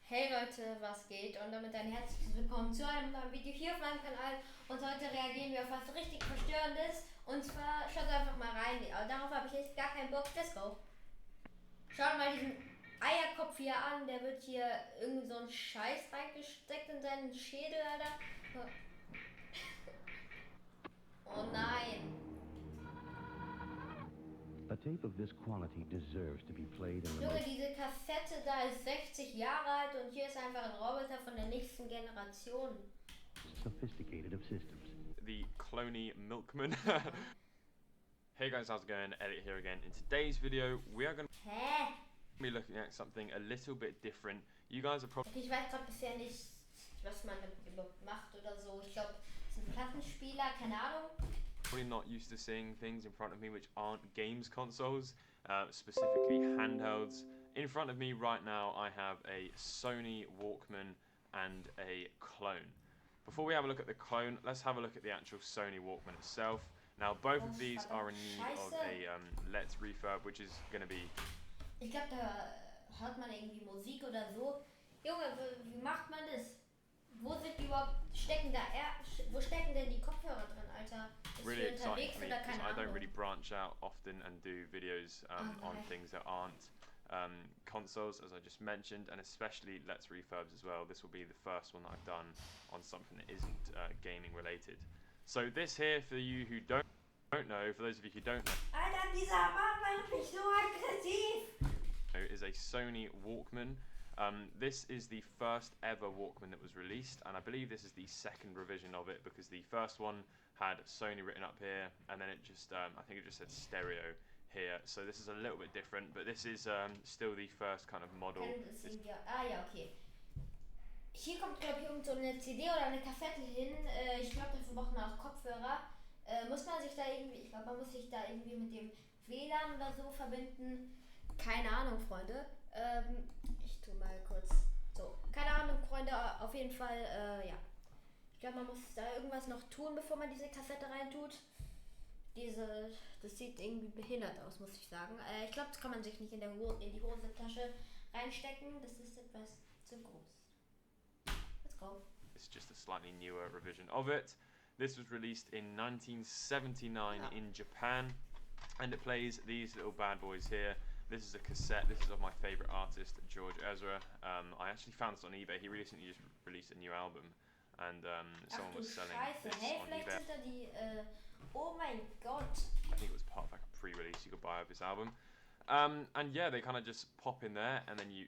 Hey Leute, was geht? Und damit ein herzliches Willkommen zu einem neuen Video hier auf meinem Kanal. Und heute reagieren wir auf was richtig Verstörendes. Und zwar, schaut einfach mal rein. Darauf habe ich echt gar keinen Bock. Let's go. Schaut mal diesen Eierkopf hier an. Der wird hier irgendwie so ein Scheiß reingesteckt in seinen Schädel, Alter. Oh nein. A tape of this quality deserves to be played in the Junge, most diese Kassette da ist 60 Jahre alt und hier ist einfach ein Roboter von der nächsten Generation. sophisticated of systems. The cloney milkman. Hey guys, how's it going? Elliot here again. In today's video, we are going to be looking at something a little bit different. You guys are probably... Ich weiß gerade bisher nicht, was man damit überhaupt macht oder so. Ich glaube, es ist ein Plattenspieler, keine Ahnung. Probably not used to seeing things in front of me which aren't games consoles, specifically handhelds. In front of me right now I have a Sony Walkman and a clone. Before we have a look at the clone, let's have a look at the actual Sony Walkman itself. Now both of these are in need of a Let's refurb, which is going to be... Ich glaube, da hört man irgendwie Musik oder so. Junge, wie macht man das? Wo sind die überhaupt, wo stecken denn die Kopfhörer drin, Alter? Really exciting for me because I don't really branch out often and do videos on things that aren't consoles, as I just mentioned, and especially Let's Refurbs as well. This will be the first one that I've done on something that isn't gaming related. So this here, for you who don't know, for those of you who don't know, Alter, dieser Mann macht mich so aggressiv! Is a Sony Walkman. This is the first ever Walkman that was released, and I believe this is the second revision of it because the first one had Sony written up here, and then it just, I think it just said stereo here. So this is a little bit different, but this is still the first kind of model. Ja, okay. Hier kommt, glaube ich, irgend so eine CD oder eine Kassette hin. Ich glaube, dafür braucht man auch Kopfhörer. Muss man sich da irgendwie, ich glaube, man muss sich da irgendwie mit dem WLAN oder so verbinden. Keine Ahnung, Freunde. Ich tue mal kurz so. Keine Ahnung, Freunde, auf jeden Fall, ja. Ich glaube, man muss da irgendwas noch tun, bevor man diese Kassette reintut. Das sieht irgendwie behindert aus, muss ich sagen. Ich glaube, das kann man sich nicht in die Hosentasche reinstecken. Das ist etwas zu groß. Let's go. It's just a slightly newer revision of it. This was released in 1979 in Japan, and it plays these little bad boys here. This is a cassette. This is of my favourite artist, George Ezra. I actually found this on eBay. He recently just released a new album, and someone was selling this on eBay. Oh mein Gott. I think it was part of like a pre-release you could buy of this album. And yeah, they kind of just pop in there, and then you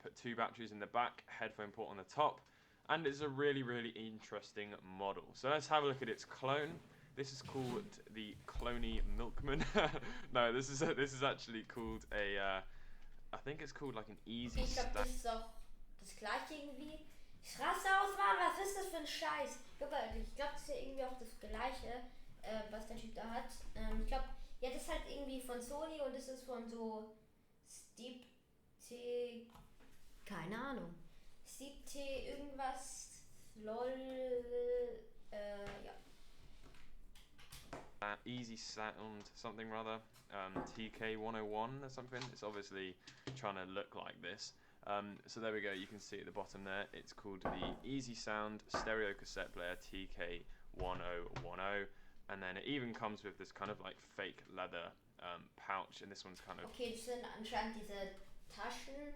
put two batteries in the back, headphone port on the top, and it's a really, really interesting model. So let's have a look at its clone. This is called the Cloney Milkman. No, this is actually called a, I think it's called like an easy stack. Das ist auch das gleiche irgendwie. Ich raste aus, Mann, was ist das für ein Scheiß? Ich glaube, das ist ja irgendwie auch das gleiche, was der Typ da hat. Ich glaube, ja, das ist halt irgendwie von Sony und das ist von so Steep T, keine Ahnung. Steep T irgendwas, lol, ja. Easy sound something rather, TK101 or something. It's obviously trying to look like this. So there we go, you can see at the bottom there, it's called the Easy Sound Stereo Cassette Player TK1010, and then it even comes with this kind of like fake leather pouch, and this one's kind of... Okay, das sind anscheinend diese Taschen,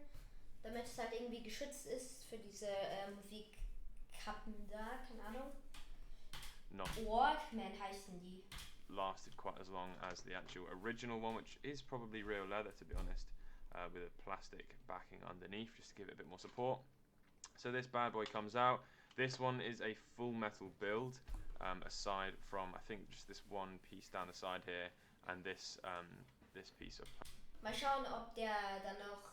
damit es halt irgendwie geschützt ist für diese Musikkappen da, keine Ahnung. WALKMAN heißen die. Lasted quite as long as the actual original one, which is probably real leather to be honest, with a plastic backing underneath just to give it a bit more support. So this bad boy comes out. This one is a full metal build, aside from I think just this one piece down the side here and this piece of... Mal schauen, ob der dann noch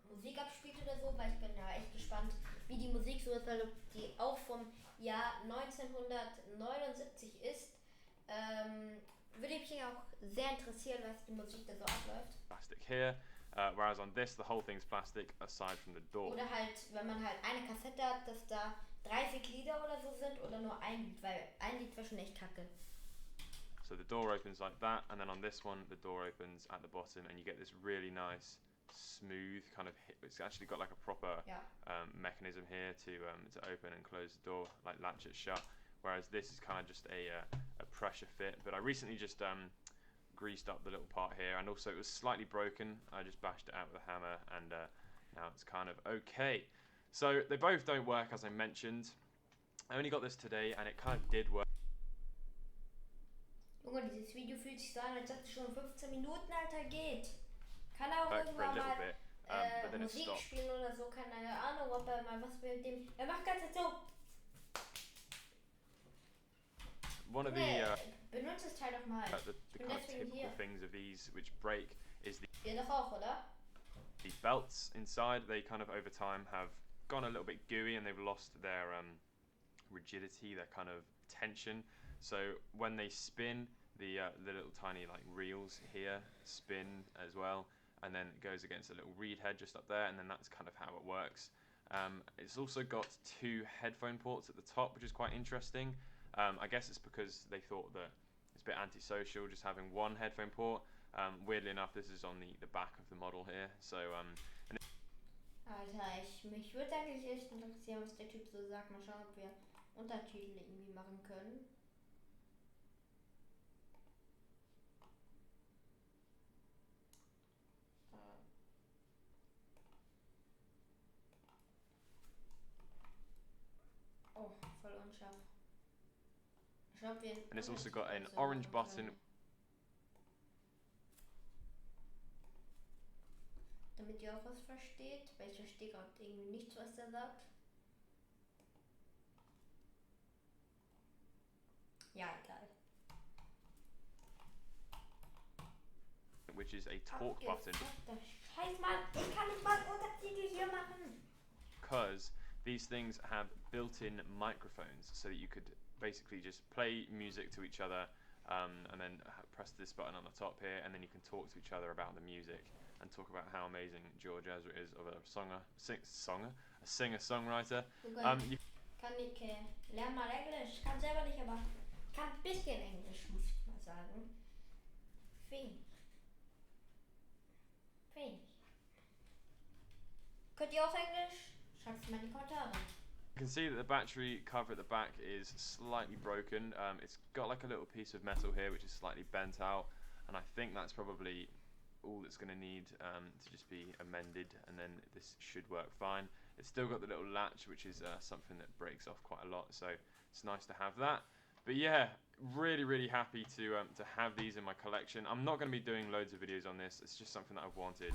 Musik abspielt oder so, weil ich bin da echt gespannt, wie die Musik so ist, weil die auch vom Jahr 1979 ist. Würde mich auch sehr interessieren, was die Musik da so abläuft. Plastic here, whereas on this the whole thing's plastic aside from the door. Oder halt, wenn man halt eine Kassette hat, dass da 30 Lieder oder so sind oder nur ein Lied, weil ein Lied war schon echt kacke. So the door opens like that, and then on this one the door opens at the bottom and you get this really nice smooth kind of it's actually got like a proper mechanism here to open and close the door, like latch it shut, whereas this is kind of just a pressure fit. But I recently just greased up the little part here, and also it was slightly broken. I just bashed it out with a hammer, and now it's kind of okay. So they both don't work, as I mentioned. I only got this today, and it kind of did work. Junge, dieses Video fühlt sich so an, als ob es schon 15 Minuten, Alter, geht. Kann er auch For a irgendwann little mal bit, but then it Musik stopped. spielen oder so, keine Ahnung, ob er mal was mit dem... Er macht ganz so. One of benutzt das Teil doch mal. the kind of typical things of these which break is Ihr doch auch, oder? the belts inside. They kind of over time have gone a little bit gooey, and they've lost their rigidity, their kind of tension. So when they spin, the little tiny like reels here spin as well, and then it goes against a little reed head just up there, and then that's kind of how it works. It's also got 2 headphone ports at the top, which is quite interesting. I guess it's because they thought that it's a bit antisocial just having one headphone port. Weirdly enough, this is on the back of the model here. So Alter, mich würde eigentlich echt interessieren, was der Typ so sagt. Mal schauen, ob wir Untertitel irgendwie machen können. Oh, voll unscharf. and it's also got an orange button. Damit ihr auch was versteht, weil ich verstehe gerade irgendwie nichts, was der sagt. Ja, egal. Which is a talk button. Scheiß Mann, ich kann nicht mal Untertitel hier machen. Because these things have built-in microphones, so that you could basically just play music to each other, and then press this button on the top here, and then you can talk to each other about the music and talk about how amazing George Ezra is of a singer-songwriter. Kann ich lerne mal Englisch, kann selber nicht, aber kann ein bisschen Englisch, muss ich mal sagen. Wenig. Könnt ihr auch Englisch? Schreibt es mal in die Kommentare. You can see that the battery cover at the back is slightly broken. It's got like a little piece of metal here which is slightly bent out, and I think that's probably all that's going to need to just be amended, and then this should work fine. It's still got the little latch, which is something that breaks off quite a lot, so it's nice to have that. But yeah, really happy to have these in my collection. I'm not going to be doing loads of videos on this. It's just something that I've wanted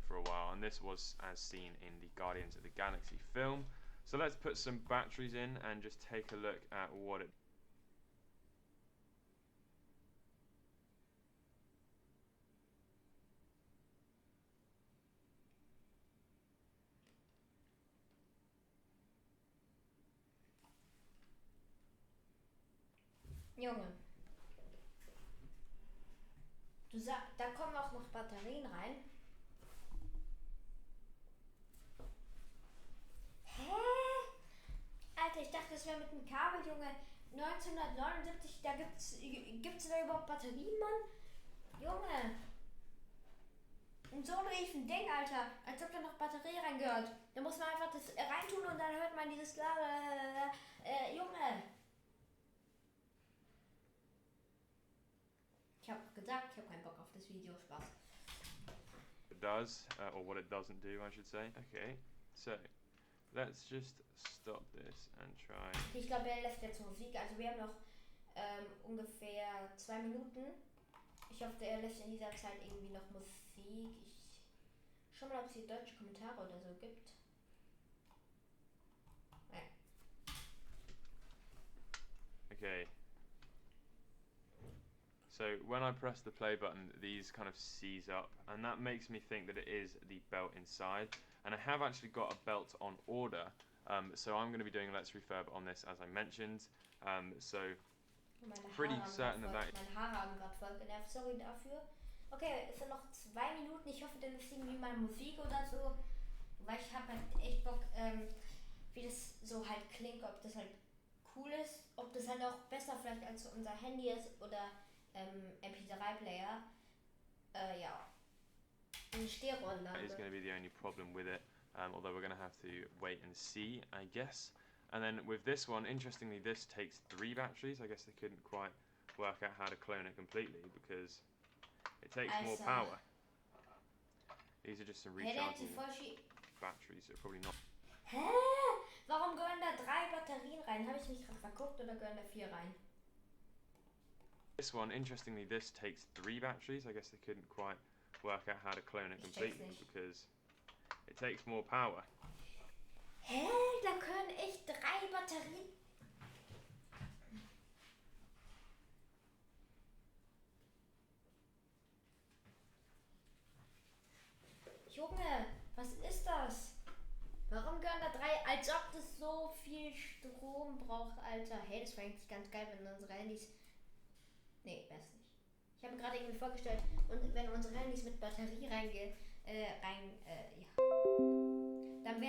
for a while, and this was as seen in the Guardians of the Galaxy film. So let's put some batteries in and just take a look at what it. Junge. Du sagst, da kommen auch noch Batterien rein. Hä? Alter, ich dachte, das wäre mit einem Kabel, Junge. 1979, da gibt's da überhaupt Batterien, Mann? Junge. Und so ein riesen Ding, Alter. Als ob da noch Batterie reingehört. Da muss man einfach das reintun und dann hört man dieses Junge. Ich hab gesagt, ich hab keinen Bock auf das Video. Spaß. It does, or what it doesn't do, I should say. Okay, so let's just stop this and try. Ich glaube, er lässt jetzt Musik. Also wir haben noch ungefähr 2 Minuten. Ich hoffe, er lässt in dieser Zeit irgendwie noch Musik. Ich schau mal, ob es hier deutsche Kommentare oder so gibt. Nein. Okay. So when I press the play button, these kind of seize up, and that makes me think that it is the belt inside. And I have actually got a belt on order, so I'm going to be doing a Let's Refurb on this, as I mentioned. So pretty certain that Meine Haare haben gerade voll genervt, sorry dafür. Okay, es sind noch 2 Minuten. Ich hoffe, dann ist irgendwie mal Musik oder so, weil ich habe halt echt Bock, wie das so halt klingt, ob das halt cool ist, ob das halt auch besser vielleicht als unser Handy ist oder MP3-Player. Ja. Eine Stereoanlage. Is going to be the only problem with it, although we're going to have to wait and see, I guess. And then with this one, interestingly, this takes 3 batteries. I guess they couldn't quite work out how to clone it completely because it takes more power. These are just some rechargeable batteries, so probably not. Hä? Warum gehören da 3 Batterien rein? Habe ich mich gerade verguckt oder gehören da 4 rein? This one, interestingly, this takes 3 batteries. I guess they couldn't quite work out how to clone it completely because it takes more power. Hä? Da können echt 3 Batterien. Junge, was ist das? Warum gehören da 3? Als ob das so viel Strom braucht, Alter. Hey, das wäre eigentlich ganz geil, wenn unsere Handys... Nee, weiß nicht. Ich habe mir gerade irgendwie vorgestellt, und wenn unsere Handys mit Batterie reingehen, ja, dann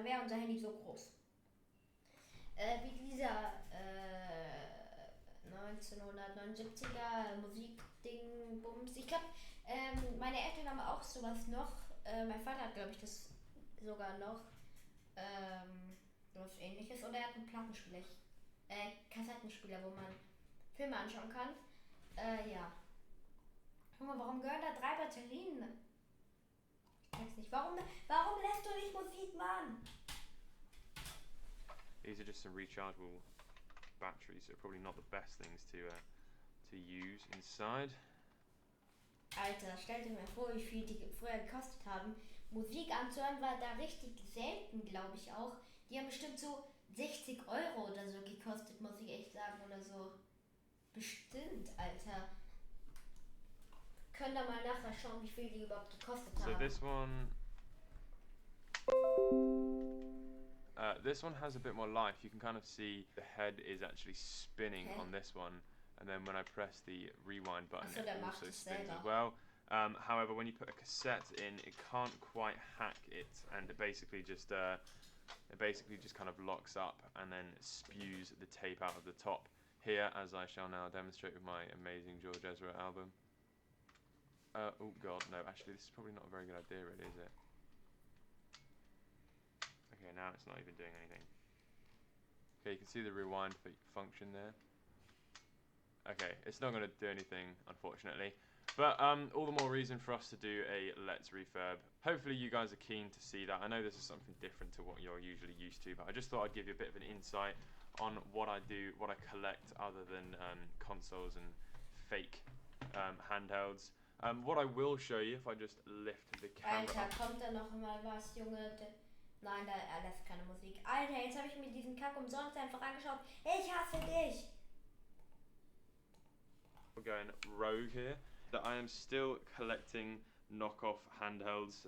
wäre unser Handy so groß. Wie dieser 1979er Musikding-Bums. Ich glaube, meine Eltern haben auch sowas noch. Mein Vater hat, glaube ich, das sogar noch. Was ähnliches. Oder er hat einen Plattenspieler, Kassettenspieler, wo man Filme anschauen kann. Ja. Junge, warum gehören da 3 Batterien? Ich weiß nicht. Warum lässt du nicht Musik machen? These are just some rechargeable batteries, so probably not the best things to use inside. Alter, stell dir mal vor, wie viel die früher gekostet haben. Musik anzuhören war da richtig selten, glaube ich auch. Die haben bestimmt so 60 € oder so gekostet, muss ich echt sagen, oder so. Bestimmt, Alter. Könnt ihr mal nachher schauen, wie viel die überhaupt gekostet haben. So this one has a bit more life. You can kind of see the head is actually spinning on this one, and then when I press the rewind button, it also spins as well. However, when you put a cassette in, it can't quite hack it, and it basically just kind of locks up and then spews the tape out of the top. Here, as I shall now demonstrate with my amazing George Ezra album. Oh god, no, actually this is probably not a very good idea really, is it? Okay, now it's not even doing anything. Okay, you can see the rewind function there. Okay, it's not going to do anything, unfortunately. But all the more reason for us to do a Let's Refurb. Hopefully you guys are keen to see that. I know this is something different to what you're usually used to, but I just thought I'd give you a bit of an insight on what I do, what I collect other than consoles and fake handhelds. What I will show you, if I just lift the camera Alter, up. kommt da noch mal was, Junge? Nein, er lässt keine Musik. Alter, jetzt habe ich mir diesen Kack umsonst einfach angeschaut. Ich hasse dich! We're going rogue here. That I am still collecting knockoff handhelds,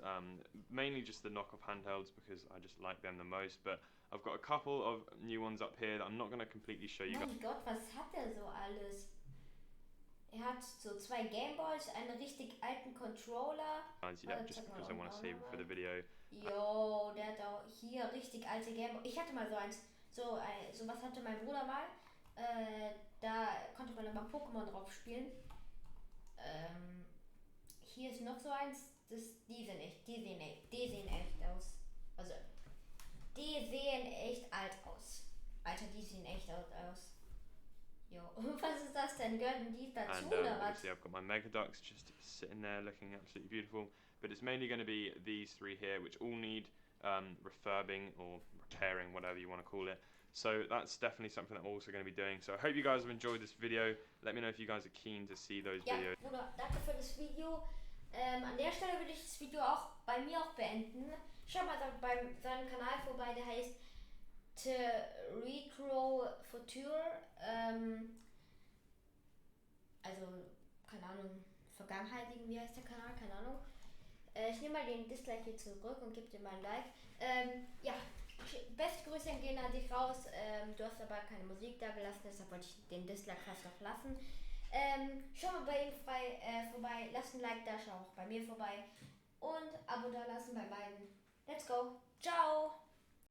mainly just the knockoff handhelds because I just like them the most, but I've got a couple of new ones up here that I'm not going to completely show you guys. Mein Gott, was hat der so alles? Er hat so 2 Gameboys, einen richtig alten Controller. Yeah, just because I want to save it for the video. Yo, der hat auch hier richtig alte Gameboys. Ich hatte mal so eins, so was hatte mein Bruder mal. Da konnte man immer Pokémon drauf spielen. Hier ist noch so eins, die sehen echt aus. Also, die sehen echt alt aus. Alter, die sehen echt alt aus. Jo, was ist das denn? Gehören die dazu oder was? Obviously I've got my Mega Ducks just sitting there looking absolutely beautiful. But it's mainly going to be these 3 here, which all need refurbing or repairing, whatever you want to call it. So that's definitely something that I'm also going to be doing. So I hope you guys have enjoyed this video. Let me know if you guys are keen to see those videos. Ja, Bruder, danke für das Video. An der Stelle würde ich das Video auch bei mir auch beenden. Schau mal bei seinem Kanal vorbei, der heißt Retro Future. Also, keine Ahnung, Vergangenheit, wie heißt der Kanal? Keine Ahnung. Ich nehme mal den Dislike hier zurück und gebe dir mal ein Like. Ja, beste Grüße gehen an dich raus. Du hast aber keine Musik da gelassen, deshalb wollte ich den Dislike fast noch lassen. Schau mal bei ihm vorbei, lass ein Like da, schau auch bei mir vorbei und Abo da lassen bei beiden. Let's go, ciao!